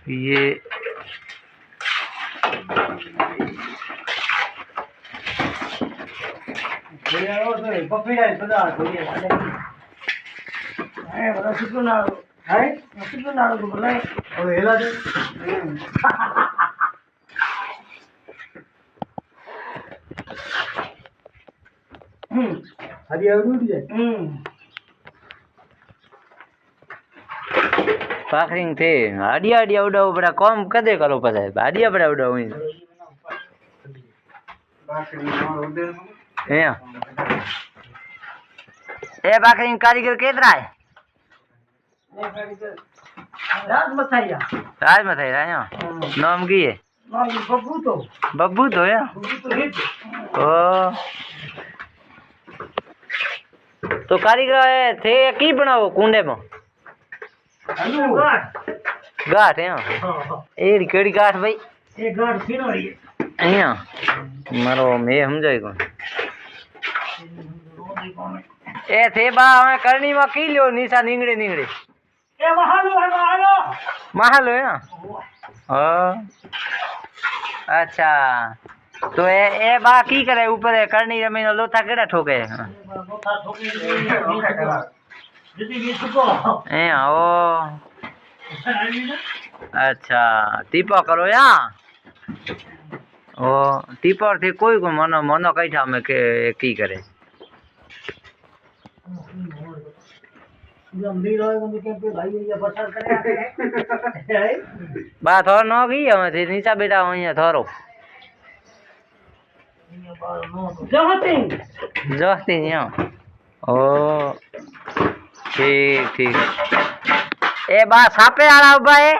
ये पाखरिंग थे idea idea उड़ाओ बड़ा कम कदे करो पता है आडिया बड़ा उड़ाओ ए पाखरिंग कारीगर केतरा है राज मथाई या नाम की है बब्बू तो या ओ तो कारीगर थे की बनाओ कुंडे में गाठ है एड़ी केड़ी गाठ भाई एक गाठ फिनो रही અહીંયા મારો મે સમજાય કોણ એ થે બા હવે કરણીમાં કી લ્યો નીસા નીંગડે નીંગડે એ મહાલો મહાલો હે હા अच्छा तो ए बा की करे ऊपर करनी जमीन लोथा केड़ा ठोके लोथा ठोके जदी भी सुको ए ओ अच्छा टीपा करो या ओ टीपर थी कोई को मनो मनो कैठा में के की करे गंभीर होय बंद के पे भाई ये बसर करे बा थोर नो की हम थी नीचा बेटा होया थोरो जोती यो ओ ठीक ठीक ए बा सापे आला उबा है